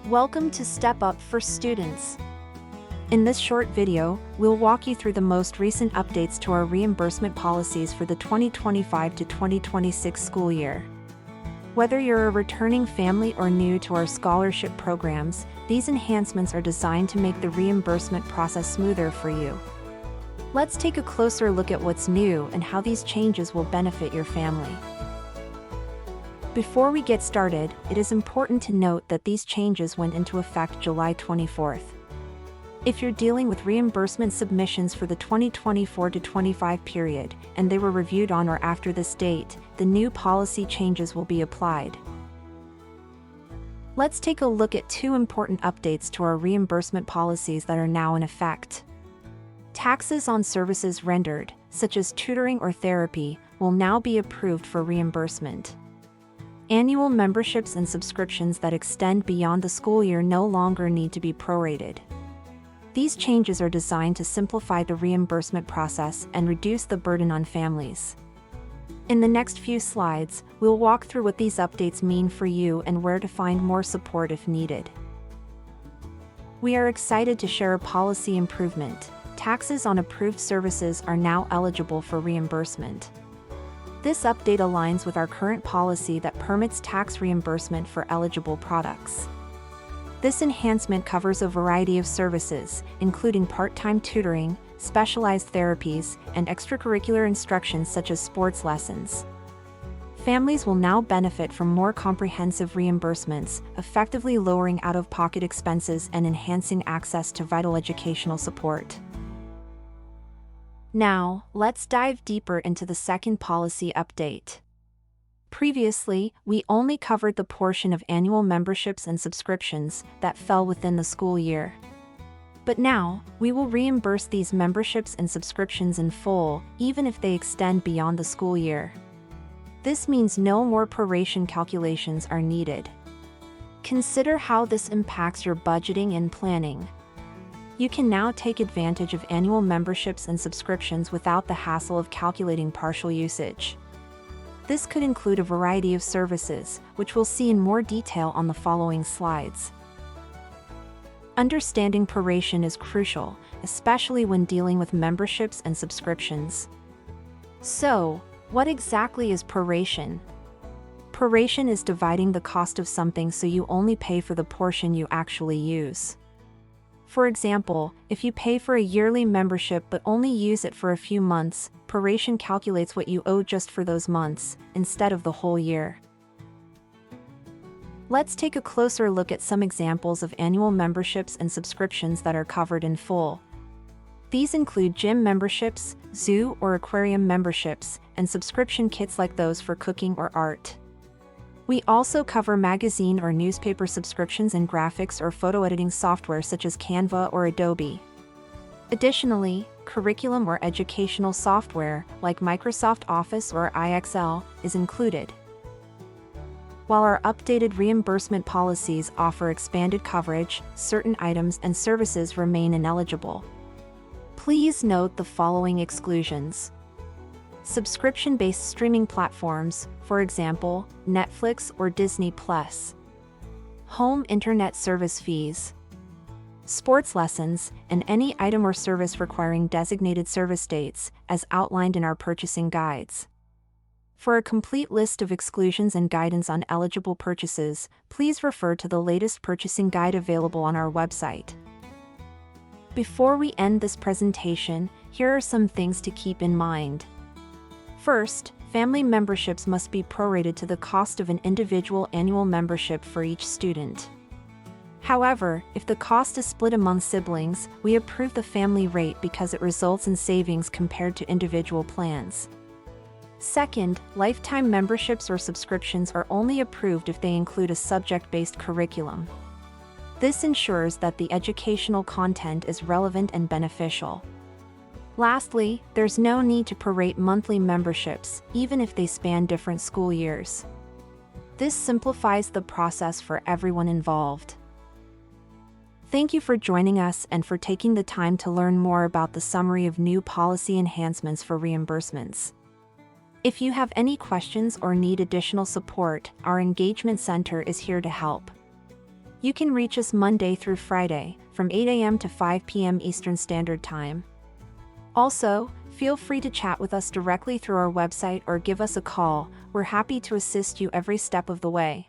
Welcome to Step Up for Students. In this short video, we'll walk you through the most recent updates to our reimbursement policies for the 2025 to 2026 school year. Whether you're a returning family or new to our scholarship programs, these enhancements are designed to make the reimbursement process smoother for you. Let's take a closer look at what's new and how these changes will benefit your family. Before we get started, it is important to note that these changes went into effect July 24th. If you're dealing with reimbursement submissions for the 2024 to 25 period, and they were reviewed on or after this date, the new policy changes will be applied. Let's take a look at two important updates to our reimbursement policies that are now in effect. Taxes on services rendered, such as tutoring or therapy, will now be approved for reimbursement. Annual memberships and subscriptions that extend beyond the school year no longer need to be prorated. These changes are designed to simplify the reimbursement process and reduce the burden on families. In the next few slides, we'll walk through what these updates mean for you and where to find more support if needed. We are excited to share a policy improvement. Taxes on approved services are now eligible for reimbursement. This update aligns with our current policy that permits tax reimbursement for eligible products. This enhancement covers a variety of services, including part-time tutoring, specialized therapies, and extracurricular instruction such as sports lessons. Families will now benefit from more comprehensive reimbursements, effectively lowering out-of-pocket expenses and enhancing access to vital educational support. Now, let's dive deeper into the second policy update. Previously, we only covered the portion of annual memberships and subscriptions that fell within the school year. But now, we will reimburse these memberships and subscriptions in full, even if they extend beyond the school year. This means no more proration calculations are needed. Consider how this impacts your budgeting and planning. You can now take advantage of annual memberships and subscriptions without the hassle of calculating partial usage. This could include a variety of services, which we'll see in more detail on the following slides. Understanding proration is crucial, especially when dealing with memberships and subscriptions. So, what exactly is proration? Proration is dividing the cost of something so you only pay for the portion you actually use. For example, if you pay for a yearly membership but only use it for a few months, proration calculates what you owe just for those months, instead of the whole year. Let's take a closer look at some examples of annual memberships and subscriptions that are covered in full. These include gym memberships, zoo or aquarium memberships, and subscription kits like those for cooking or art. We also cover magazine or newspaper subscriptions and graphics or photo editing software such as Canva or Adobe. Additionally, curriculum or educational software, like Microsoft Office or IXL, is included. While our updated reimbursement policies offer expanded coverage, certain items and services remain ineligible. Please note the following exclusions. Subscription-based streaming platforms, for example, Netflix or Disney+. Home internet service fees. Sports lessons, and any item or service requiring designated service dates, as outlined in our purchasing guides. For a complete list of exclusions and guidance on eligible purchases, please refer to the latest purchasing guide available on our website. Before we end this presentation, here are some things to keep in mind. First, family memberships must be prorated to the cost of an individual annual membership for each student. However, if the cost is split among siblings, we approve the family rate because it results in savings compared to individual plans. Second, lifetime memberships or subscriptions are only approved if they include a subject-based curriculum. This ensures that the educational content is relevant and beneficial. Lastly, there's no need to prorate monthly memberships, even if they span different school years. This simplifies the process for everyone involved. Thank you for joining us and for taking the time to learn more about the summary of new policy enhancements for reimbursements. If you have any questions or need additional support, our Engagement Center is here to help. You can reach us Monday through Friday, from 8 a.m. to 5 p.m. Eastern Standard Time. Also, feel free to chat with us directly through our website or give us a call. We're happy to assist you every step of the way.